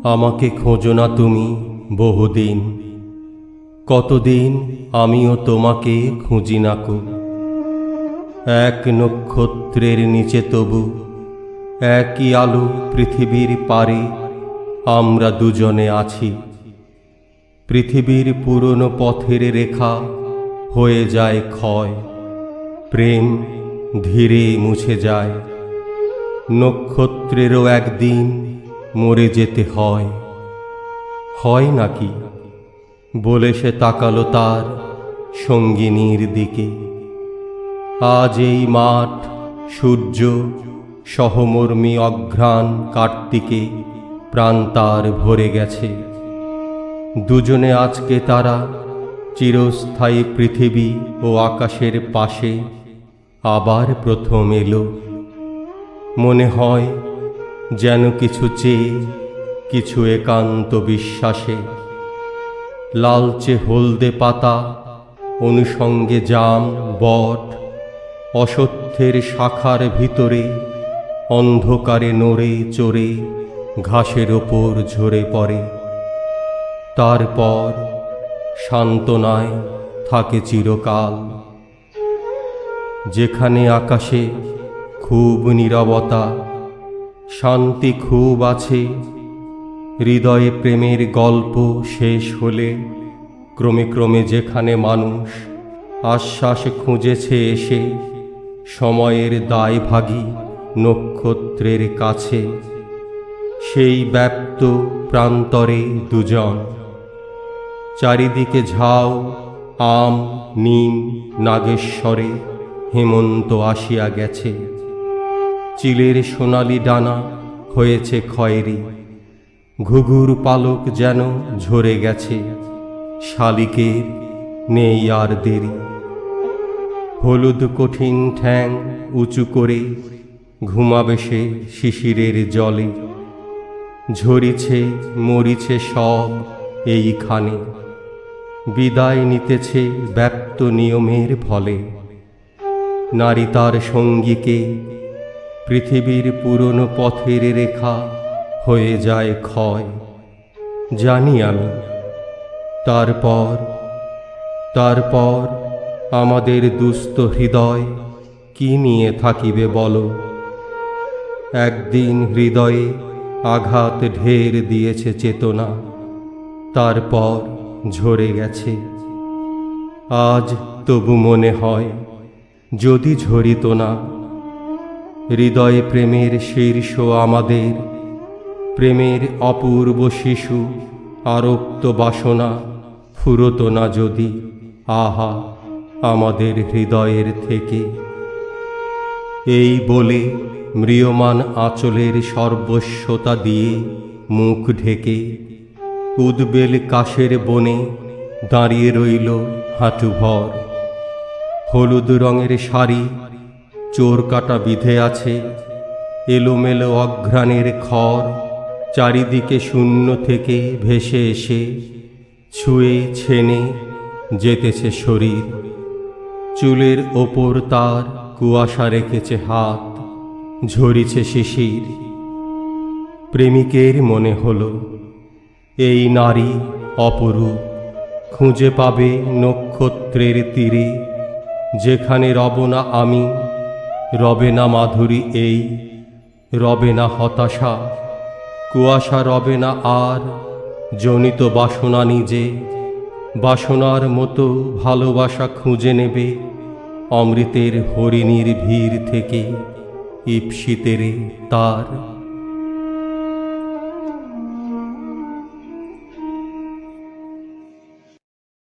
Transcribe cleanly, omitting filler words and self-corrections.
আমাকে খোঁজো না তুমি বহুদিন, কতদিন আমিও তোমাকে খুঁজি নাকো। এক নক্ষত্রের নিচে তবু একই আলো পৃথিবীর পারে আমরা দুজনে আছি। পৃথিবীর পুরনো পথের রেখা হয়ে যায় ক্ষয়, প্রেম ধীরে মুছে যায়। নক্ষত্রেরও একদিন মরে যেতে হয়, হয় নাকি? বলে সে তাকালো তার সঙ্গিনীর দিকে। আজ এই মাঠ, সূর্য, সহমর্মী অঘ্রাণ কার্তিকে প্রাণ তার ভরে গেছে। দুজনে আজকে তারা চিরস্থায়ী পৃথিবী ও আকাশের পাশে আবার প্রথম এলো। মনে হয় যেন কিছু চেয়ে, কিছু একান্ত বিশ্বাসে। লালচে হলদে পাতা, অনুষঙ্গে জাম বট, অসত্যের শাখার ভিতরে অন্ধকারে নড়ে চড়ে ঘাসের ওপর ঝরে পড়ে। তারপর সান্ত্বনায় থাকে চিরকাল। যেখানে আকাশে খুব নীরবতা, শান্তি খুব আছে। হৃদয়ে প্রেমের গল্প শেষ হলে ক্রমে ক্রমে যেখানে মানুষ আশ্বাস খুঁজেছে এসে সময়ের দায়ভাগী নক্ষত্রের কাছে, সেই ব্যাপ্ত প্রান্তরে দুজন। চারিদিকে ঝাউ, আম, নিম, নাগেশ্বরে হেমন্ত আসিয়া গেছে। চিলের সোনালি ডানা হয়েছে খয়েরি, ঘুঘুর পালক যেন ঝরে গেছে। শালিকের নেই আর দেরি। হলুদ কঠিন ঠ্যাং উঁচু করে ঘুমাবে সে শিশিরের জলে। ঝরিছে মরিছে সব এইখানে, বিদায় নিতেছে ব্যাপ্ত নিয়মের ফলে। নারী তার সঙ্গীকে পৃথিবীর পুরনো পথের রেখা হয়ে যায় ক্ষয়, জানি আমি। তারপর আমাদের দুস্থ হৃদয় কি নিয়ে থাকিবে বলো? একদিন হৃদয়ে আঘাত ঢের দিয়েছে চেতনা, তারপর ঝরে গেছে। আজ তবু মনে হয় যদি ঝরিত না। হৃদয়ে প্রেমের শীর্ষ আমাদের, প্রেমের অপূর্ব শিশু আরক্ত বাসনা ফুরত না যদি আহা আমাদের হৃদয়ের থেকে। এই বলে ম্রিয়মান আঁচলের সর্বস্বতা দিয়ে মুখ ঢেকে উদ্বেল কাশের বনে দাঁড়িয়ে রইল হাঁটুভর। হলুদ রঙের শাড়ি চোর কাটা বিধে আছে, এলোমেলো অঘ্রাণের খড় চারিদিকে শূন্য থেকে ভেসে এসে ছুঁয়ে ছেনে যেতেছে শরীর। চুলের ওপর তার কুয়াশা রেখেছে হাত, ঝরিছে শিশির। প্রেমিকের মনে হলো এই নারী অপরূপ, খুঁজে পাবে নক্ষত্রের তীরে। যেখানে রব না আমি, রবে না মাধুরী এই, রবে না হতাশা, কুয়াশা রবে না আর জনিত বাসনা নিজে। বাসনার মতো ভালোবাসা খুঁজে নেবে অমৃতের হরিণীর ভিড় থেকে ইপ্সিতেরে তার।